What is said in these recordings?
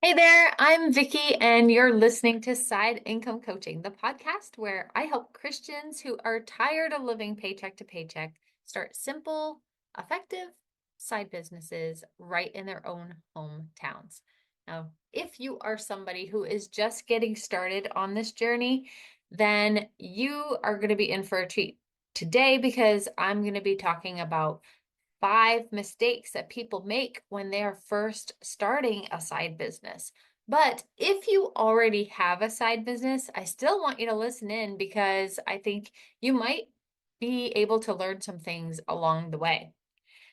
Hey there, I'm Vicky, and you're listening to Side Income Coaching, the podcast where I help Christians who are tired of living paycheck to paycheck start simple, effective side businesses right in their own hometowns. Now, if you are somebody who is just getting started on this journey, then you are going to be in for a treat today because I'm going to be talking about 5 mistakes that people make when they are first starting a side business. But if you already have a side business, I still want you to listen in because I think you might be able to learn some things along the way.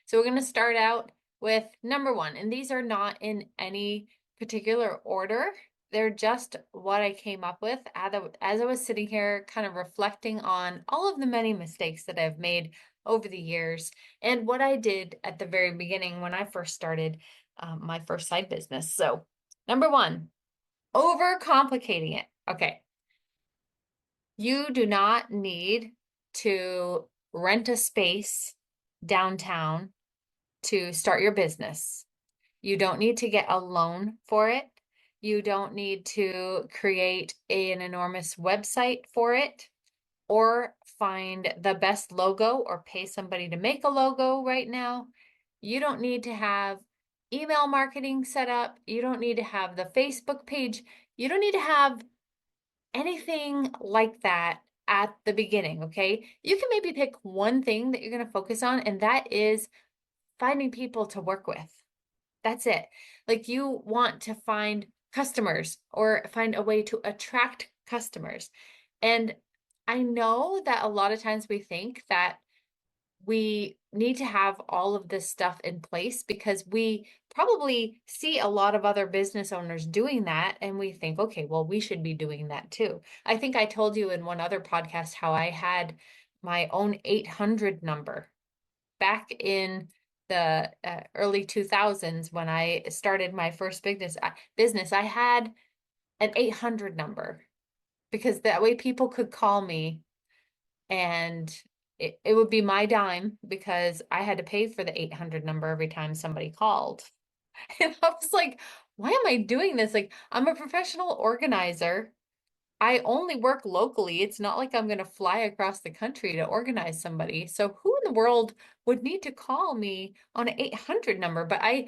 So we're going to start out with number one, and these are not in any particular order. They're just what I came up with as I was sitting here kind of reflecting on all of the many mistakes that I've made over the years and what I did at the very beginning when I first started my first side business. So, number one, overcomplicating it. Okay, you do not need to rent a space downtown to start your business. You don't need to get a loan for it. You don't need to create an enormous website for it or find the best logo or pay somebody to make a logo right now. You don't need to have email marketing set up. You don't need to have the Facebook page. You don't need to have anything like that at the beginning, okay? You can maybe pick one thing that you're going to focus on, and that is finding people to work with. That's it. Like you want to find customers or find a way to attract customers. And I know that a lot of times we think that we need to have all of this stuff in place because we probably see a lot of other business owners doing that. And we think, okay, well, we should be doing that too. I think I told you in one other podcast how I had my own 800 number back in the early 2000s when I started my first business. I had an 800 number because that way people could call me and it would be my dime because I had to pay for the 800 number every time somebody called. And I was like, why am I doing this? Like, I'm a professional organizer. I only work locally. It's not like I'm going to fly across the country to organize somebody. So who in the world would need to call me on an 800 number? But I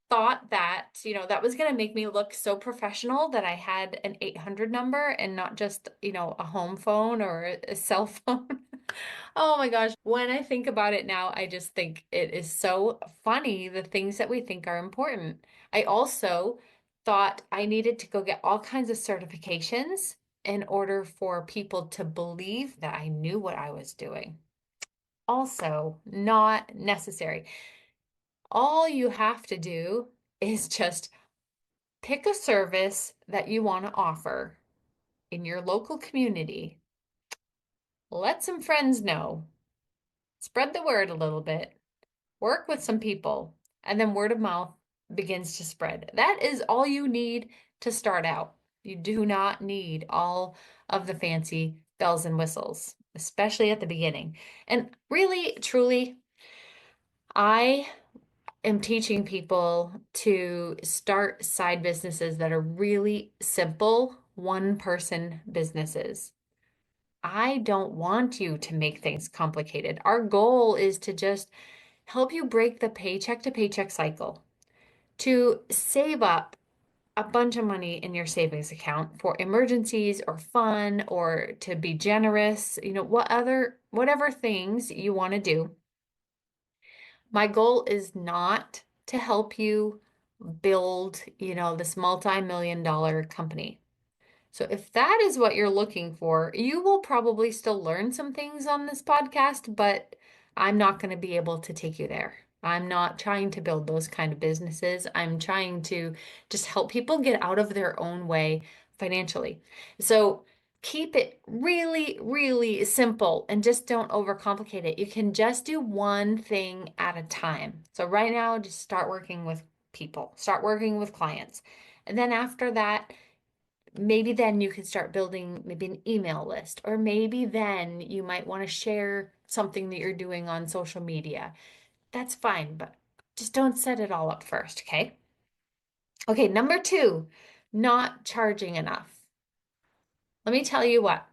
thought that, that was going to make me look so professional that I had an 800 number and not just, a home phone or a cell phone. Oh my gosh. When I think about it now, I just think it is so funny the things that we think are important. I also thought I needed to go get all kinds of certifications in order for people to believe that I knew what I was doing. Also, not necessary. All you have to do is just pick a service that you want to offer in your local community. Let some friends know. Spread the word a little bit. Work with some people, and then word of mouth begins to spread. That is all you need to start out. You do not need all of the fancy bells and whistles, especially at the beginning. And really, truly, I am teaching people to start side businesses that are really simple, one person businesses. I don't want you to make things complicated. Our goal is to just help you break the paycheck to paycheck cycle, to save up a bunch of money in your savings account for emergencies or fun or to be generous, whatever things you want to do. My goal is not to help you build, this multi-million dollar company. So if that is what you're looking for, you will probably still learn some things on this podcast, but I'm not going to be able to take you there. I'm not trying to build those kind of businesses. I'm trying to just help people get out of their own way financially. So keep it really, really simple and just don't overcomplicate it. You can just do one thing at a time. So right now, just start working with people, start working with clients. And then after that, maybe then you can start building maybe an email list, or maybe then you might want to share something that you're doing on social media. That's fine, but just don't set it all up first, okay? Okay, number two, not charging enough. Let me tell you what.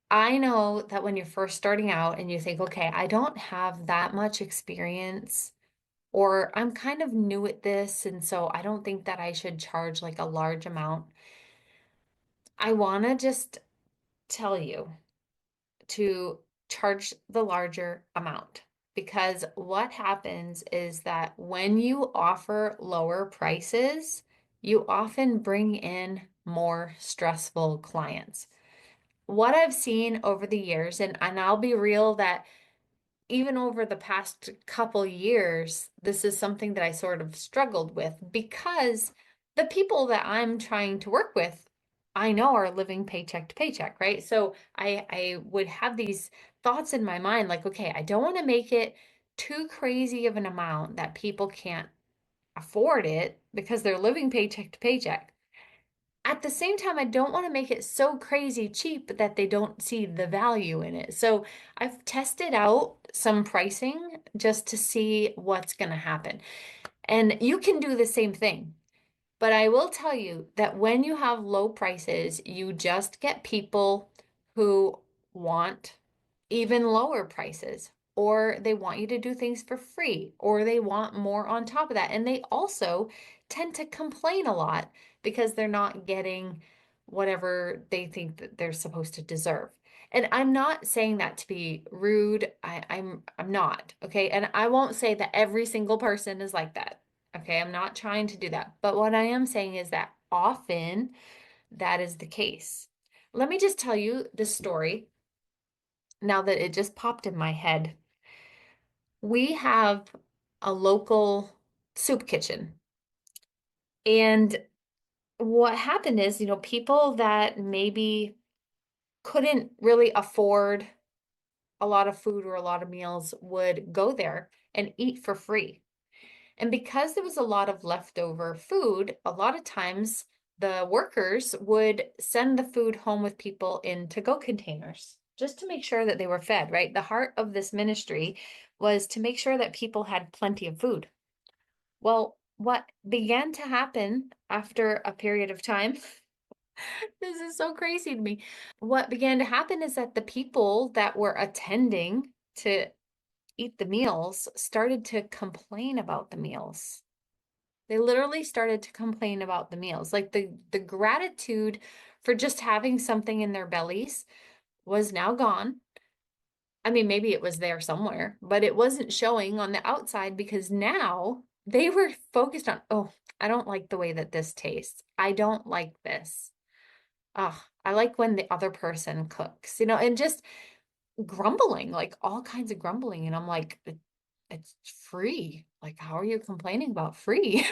I know that when you're first starting out and you think, okay, I don't have that much experience, or I'm kind of new at this, and so I don't think that I should charge like a large amount. I want to just tell you to charge the larger amount because what happens is that when you offer lower prices, you often bring in more stressful clients. What I've seen over the years, and I'll be real that even over the past couple years, this is something that I sort of struggled with because the people that I'm trying to work with, I know are living paycheck to paycheck, right? So I would have these thoughts in my mind like, okay, I don't want to make it too crazy of an amount that people can't afford it because they're living paycheck to paycheck. At the same time, I don't want to make it so crazy cheap that they don't see the value in it. So I've tested out some pricing just to see what's going to happen. And you can do the same thing. But I will tell you that when you have low prices, you just get people who want even lower prices, or they want you to do things for free, or they want more on top of that. And they also tend to complain a lot because they're not getting whatever they think that they're supposed to deserve. And I'm not saying that to be rude. I'm not, okay? And I won't say that every single person is like that. Okay, I'm not trying to do that. But what I am saying is that often that is the case. Let me just tell you the story now that it just popped in my head. We have a local soup kitchen. And what happened is, people that maybe couldn't really afford a lot of food or a lot of meals would go there and eat for free. And because there was a lot of leftover food, a lot of times the workers would send the food home with people in to-go containers just to make sure that they were fed, right? The heart of this ministry was to make sure that people had plenty of food. Well, what began to happen after a period of time, this is so crazy to me. What began to happen is that the people that were attending to eat the meals started to complain about the meals. They literally started to complain about the meals. Like the gratitude for just having something in their bellies was now gone. I mean, maybe it was there somewhere, but it wasn't showing on the outside because now they were focused on, oh, I don't like the way that this tastes. I don't like this. Oh, I like when the other person cooks, and just grumbling, like all kinds of grumbling. And I'm like, it's free. Like, how are you complaining about free?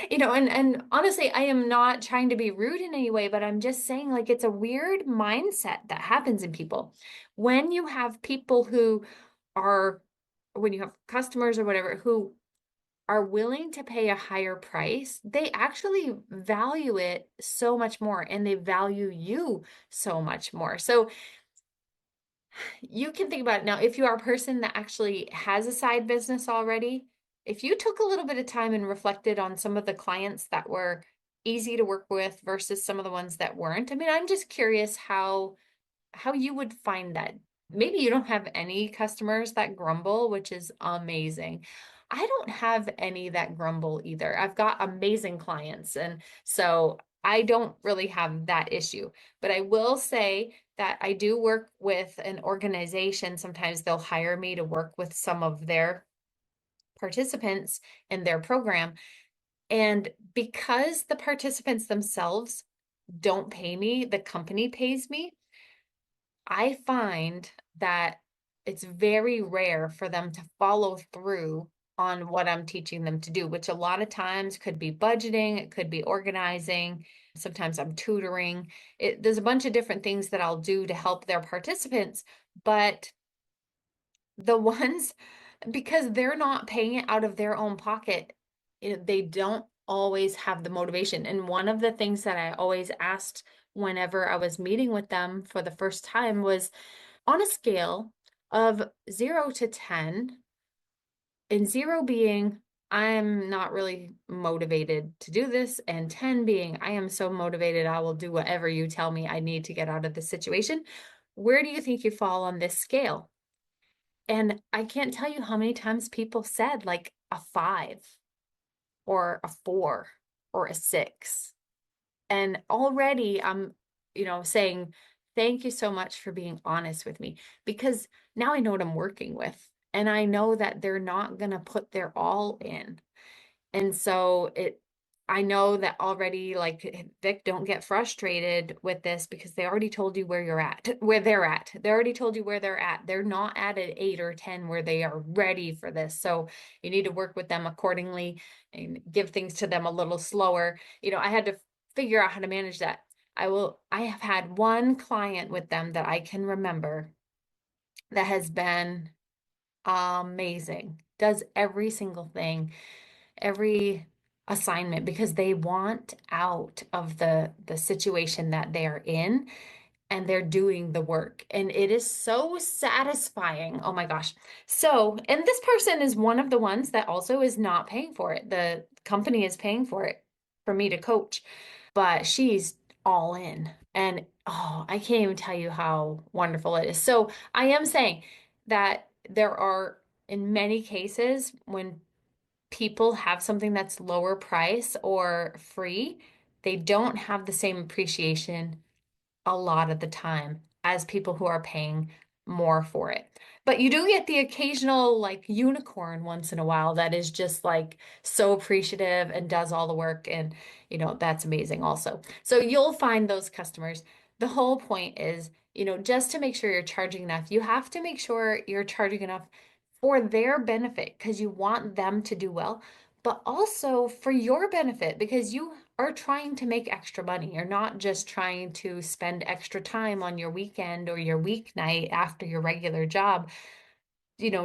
And honestly, I am not trying to be rude in any way, but I'm just saying like it's a weird mindset that happens in people. When you have people who are, when you have customers or whatever who are willing to pay a higher price, they actually value it so much more and they value you so much more. So you can think about it now. If you are a person that actually has a side business already, if you took a little bit of time and reflected on some of the clients that were easy to work with versus some of the ones that weren't, I mean, I'm just curious how you would find that. Maybe you don't have any customers that grumble, which is amazing. I don't have any that grumble either. I've got amazing clients, and so I don't really have that issue. But I will say that I do work with an organization. Sometimes they'll hire me to work with some of their participants in their program. And because the participants themselves don't pay me, the company pays me. I find that it's very rare for them to follow through on what I'm teaching them to do, which a lot of times could be budgeting, it could be organizing, sometimes I'm tutoring. There's a bunch of different things that I'll do to help their participants, but the ones, because they're not paying it out of their own pocket, they don't always have the motivation. And one of the things that I always asked whenever I was meeting with them for the first time was, on a scale of 0 to 10, and 0 being I'm not really motivated to do this. And 10 being, I am so motivated, I will do whatever you tell me I need to get out of this situation. Where do you think you fall on this scale? And I can't tell you how many times people said like a 5 or a 4 or a 6. And already I'm, saying, thank you so much for being honest with me because now I know what I'm working with. And I know that they're not going to put their all in. And so I know that already, like, Vic, don't get frustrated with this because they already told you where you're at, where they're at. They already told you where they're at. They're not at an 8 or 10 where they are ready for this. So you need to work with them accordingly and give things to them a little slower. I had to figure out how to manage that. I have had one client with them that I can remember that has been amazing, does every single thing, every assignment because they want out of the situation that they're in and they're doing the work and it is so satisfying. Oh my gosh. So, and this person is one of the ones that also is not paying for it. The company is paying for it for me to coach, but she's all in. And oh, I can't even tell you how wonderful it is. So, I am saying that there are in many cases when people have something that's lower price or free, they don't have the same appreciation a lot of the time as people who are paying more for it. But you do get the occasional like unicorn once in a while that is just like so appreciative and does all the work and that's amazing also. So you'll find those customers. The whole point is, just to make sure you're charging enough, you have to make sure you're charging enough for their benefit because you want them to do well, but also for your benefit because you are trying to make extra money. You're not just trying to spend extra time on your weekend or your weeknight after your regular job,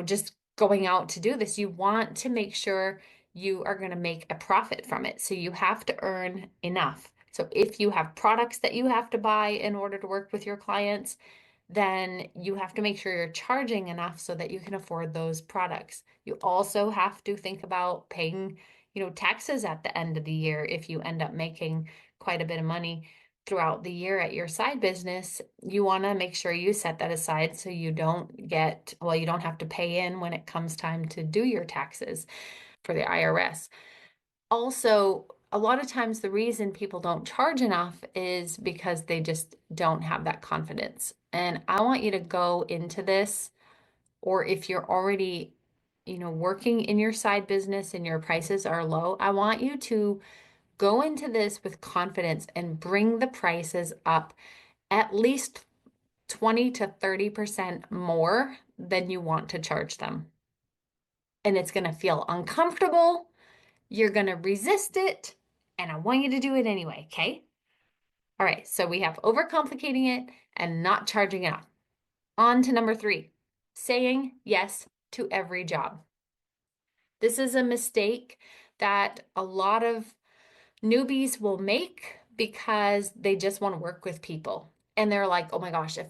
just going out to do this. You want to make sure you are going to make a profit from it. So you have to earn enough. So if you have products that you have to buy in order to work with your clients, then you have to make sure you're charging enough so that you can afford those products. You also have to think about paying, taxes at the end of the year if you end up making quite a bit of money throughout the year at your side business. You want to make sure you set that aside so you don't you don't have to pay in when it comes time to do your taxes for the IRS. Also, a lot of times the reason people don't charge enough is because they just don't have that confidence. And I want you to go into this, or if you're already, working in your side business and your prices are low, I want you to go into this with confidence and bring the prices up at least 20 to 30% more than you want to charge them. And it's going to feel uncomfortable. You're going to resist it, and I want you to do it anyway, okay? All right, so we have overcomplicating it and not charging enough. On to number 3, saying yes to every job. This is a mistake that a lot of newbies will make because they just want to work with people. And they're like, oh my gosh, if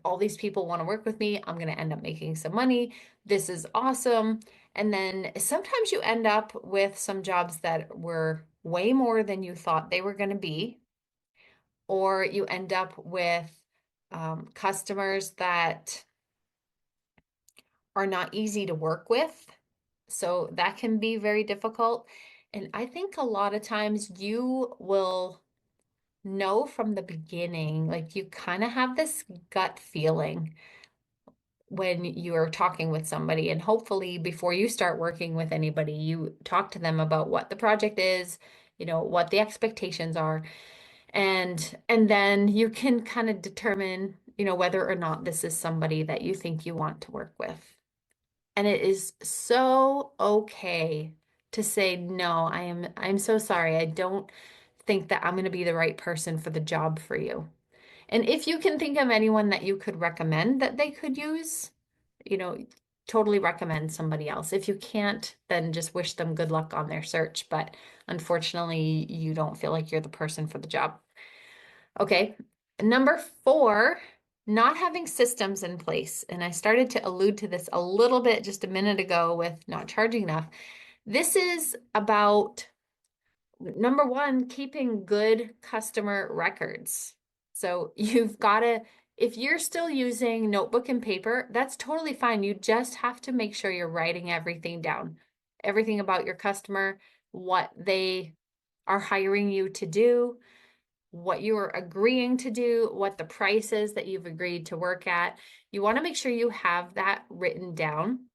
all these people want to work with me, I'm going to end up making some money. This is awesome. And then sometimes you end up with some jobs that were way more than you thought they were going to be, or you end up with customers that are not easy to work with. So that can be very difficult. And I think a lot of times you will know from the beginning, like you kind of have this gut feeling when you're talking with somebody. And hopefully, before you start working with anybody, you talk to them about what the project is, what the expectations are. And then you can kind of determine, whether or not this is somebody that you think you want to work with. And it is so okay to say, no, I'm so sorry. I don't think that I'm going to be the right person for the job for you. And if you can think of anyone that you could recommend that they could use, you know, totally recommend somebody else. If you can't, then just wish them good luck on their search. But unfortunately, you don't feel like you're the person for the job. Okay. Number 4, not having systems in place. And I started to allude to this a little bit just a minute ago with not charging enough. This is about number one, keeping good customer records. So you've got to, if you're still using notebook and paper, that's totally fine. You just have to make sure you're writing everything down, everything about your customer, what they are hiring you to do, what you are agreeing to do, what the price is that you've agreed to work at. You want to make sure you have that written down.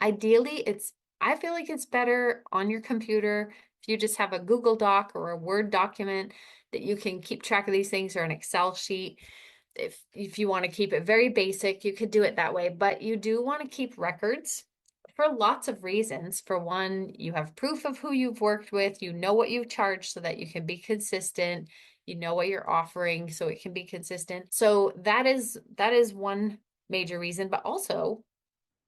Ideally, I feel like it's better on your computer if you just have a Google Doc or a Word document that you can keep track of these things, or an Excel sheet. If you want to keep it very basic, you could do it that way, but you do want to keep records for lots of reasons. For one, you have proof of who you've worked with, you know what you charge so that you can be consistent, you know what you're offering so it can be consistent. So that is one major reason, but also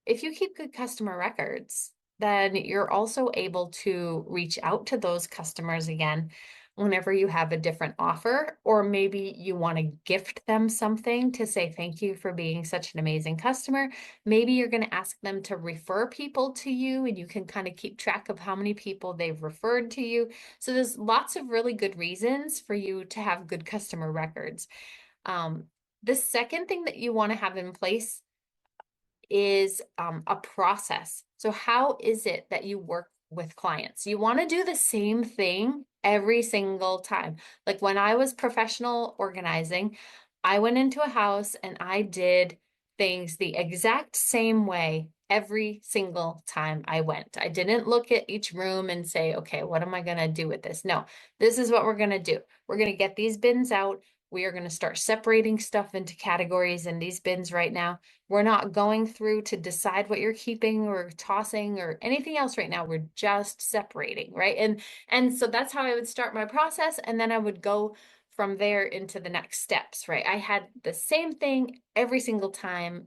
if you keep good customer records, then you're also able to reach out to those customers again whenever you have a different offer, or maybe you want to gift them something to say thank you for being such an amazing customer. Maybe you're going to ask them to refer people to you, and you can kind of keep track of how many people they've referred to you. So there's lots of really good reasons for you to have good customer records. Um, the second thing that you want to have in place is a process. So how is it that you work with clients? You want to do the same thing every single time. Like when I was professional organizing, I went into a house and I did things the exact same way every single time I went. I didn't look at each room and say, okay, what am I going to do with this? No, this is what we're going to do. We're going to get these bins out. We are going to start separating stuff into categories in these bins right now. We're not going through to decide what you're keeping or tossing or anything else right now. We're just separating, right? And so that's how I would start my process, and then I would go from there into the next steps, right? I had the same thing every single time.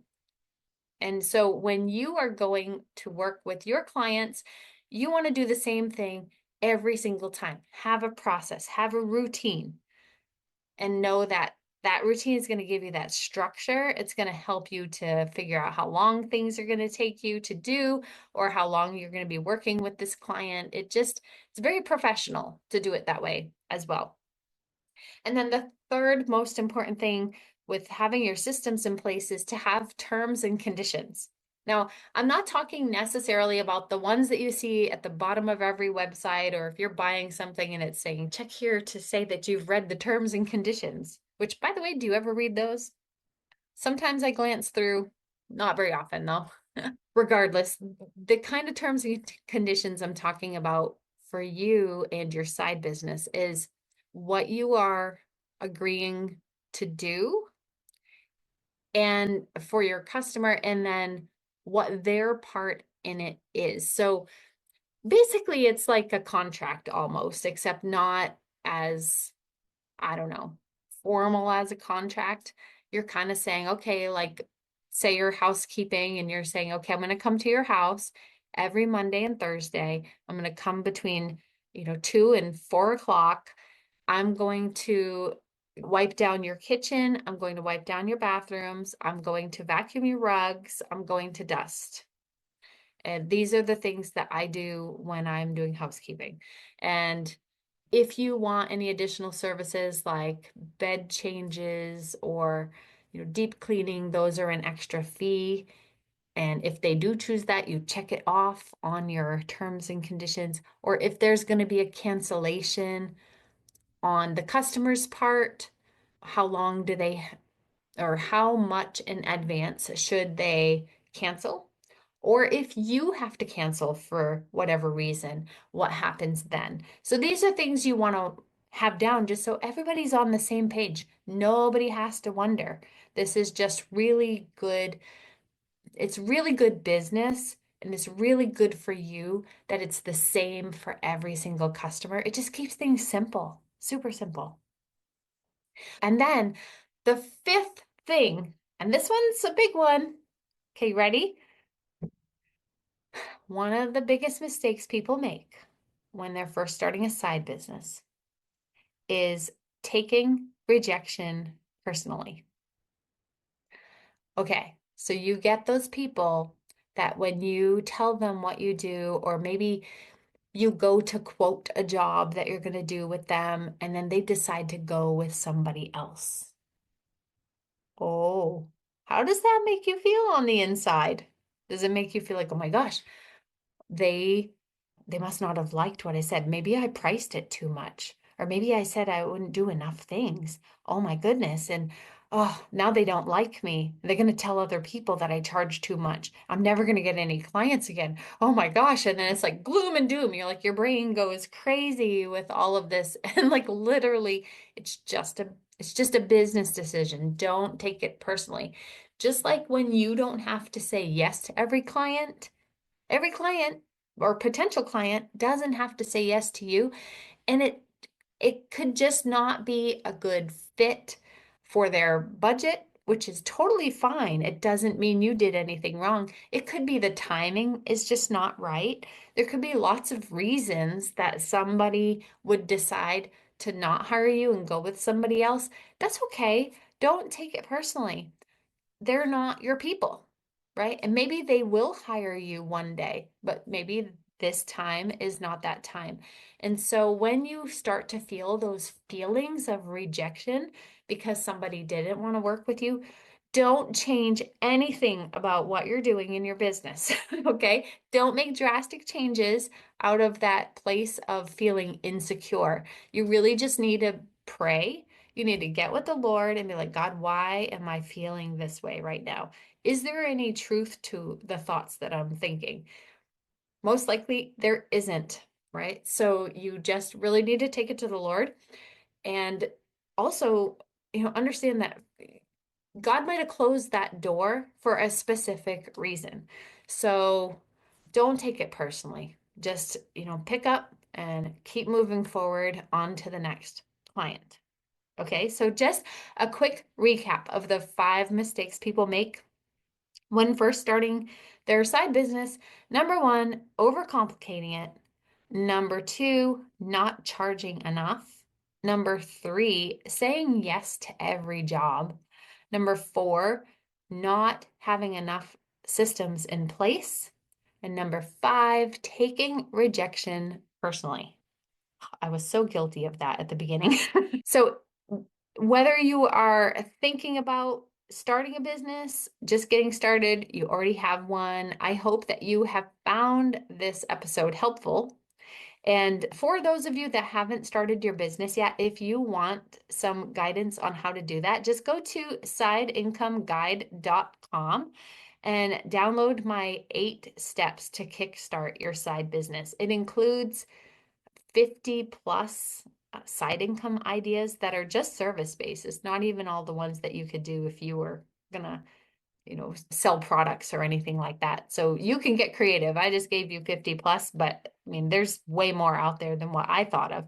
And so when you are going to work with your clients, you want to do the same thing every single time. Have a process, have a routine, and know that that routine is going to give you that structure. It's going to help you to figure out how long things are going to take you to do, or how long you're going to be working with this client. It's very professional to do it that way as well. And then the third most important thing with having your systems in place is to have terms and conditions. Now, I'm not talking necessarily about the ones that you see at the bottom of every website, or if you're buying something and it's saying, check here to say that you've read the terms and conditions, which, by the way, do you ever read those? Sometimes I glance through, not very often though. Regardless, the kind of terms and conditions I'm talking about for you and your side business is what you are agreeing to do and for your customer, and then what their part in it is. So basically, it's like a contract almost, except not as, I don't know, formal as a contract. You're kind of saying, okay, like say you're housekeeping and you're saying, okay, I'm going to come to your house every Monday and Thursday. I'm going to come between, 2 and 4 o'clock. I'm going to wipe down your kitchen. I'm going to wipe down your bathrooms. I'm going to vacuum your rugs. I'm going to dust. And these are the things that I do when I'm doing housekeeping. And if you want any additional services like bed changes or deep cleaning, those are an extra fee. And if they do choose that, you check it off on your terms and conditions. Or if there's going to be a cancellation on the customer's part, how long do they, or how much in advance should they cancel? Or if you have to cancel for whatever reason, what happens then? So these are things you want to have down just so everybody's on the same page. Nobody has to wonder. This is just really good. It's really good business, and it's really good for you that it's the same for every single customer. It just keeps things simple, super simple. And then the fifth thing, and this one's a big one. Okay, ready? One of the biggest mistakes people make when they're first starting a side business is taking rejection personally. Okay, so you get those people that when you tell them what you do, or maybe you go to quote a job that you're going to do with them, and then they decide to go with somebody else. Oh, how does that make you feel on the inside? Does it make you feel like, oh my gosh, they they must not have liked what I said. Maybe I priced it too much. Or maybe I said I wouldn't do enough things. Oh my goodness. And oh, now they don't like me. They're going to tell other people that I charge too much. I'm never going to get any clients again. Oh my gosh. And then it's like gloom and doom. You're like, your brain goes crazy with all of this. And like literally, it's just a business decision. Don't take it personally. Just like when you don't have to say yes to every client or potential client doesn't have to say yes to you, and it could just not be a good fit for their budget, which is totally fine. It doesn't mean you did anything wrong. It could be the timing is just not right. There could be lots of reasons that somebody would decide to not hire you and go with somebody else. That's okay. Don't take it personally. They're not your people, right? And maybe they will hire you one day, but maybe this time is not that time. And so when you start to feel those feelings of rejection because somebody didn't want to work with you, don't change anything about what you're doing in your business, okay? Don't make drastic changes out of that place of feeling insecure. You really just need to pray. You need to get with the Lord and be like, God, why am I feeling this way right now? Is there any truth to the thoughts that I'm thinking? Most likely there isn't, right? So you just really need to take it to the Lord and also, understand that God might have closed that door for a specific reason. So don't take it personally. Just, pick up and keep moving forward on to the next client. Okay, so just a quick recap of the 5 mistakes people make when first starting their side business. Number one, overcomplicating it. Number two, not charging enough. Number three, saying yes to every job. Number four, not having enough systems in place. And number five, taking rejection personally. I was so guilty of that at the beginning. So, whether you are thinking about starting a business, just getting started, you already have one, I hope that you have found this episode helpful. And for those of you that haven't started your business yet, if you want some guidance on how to do that, just go to sideincomeguide.com and download my 8 steps to kickstart your side business. It includes 50 plus side income ideas that are just service based. It's not even all the ones that you could do if you were gonna, sell products or anything like that. So you can get creative. I just gave you 50 plus, but I mean, there's way more out there than what I thought of.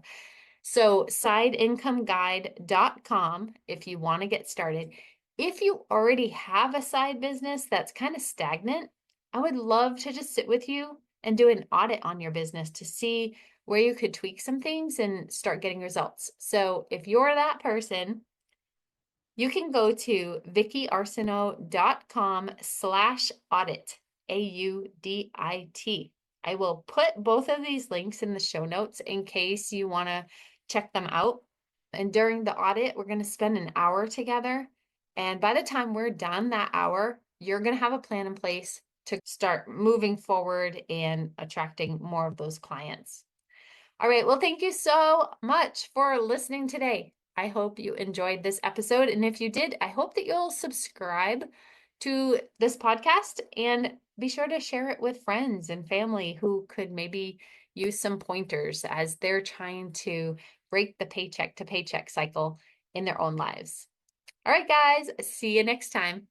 So sideincomeguide.com if you want to get started. If you already have a side business that's kind of stagnant, I would love to just sit with you and do an audit on your business to see where you could tweak some things and start getting results. So if you're that person, you can go to vickyarsenault.com/audit, AUDIT. I will put both of these links in the show notes in case you want to check them out. And during the audit, we're going to spend an hour together. And by the time we're done that hour, you're going to have a plan in place to start moving forward and attracting more of those clients. All right. Well, thank you so much for listening today. I hope you enjoyed this episode. And if you did, I hope that you'll subscribe to this podcast and be sure to share it with friends and family who could maybe use some pointers as they're trying to break the paycheck to paycheck cycle in their own lives. All right, guys, see you next time.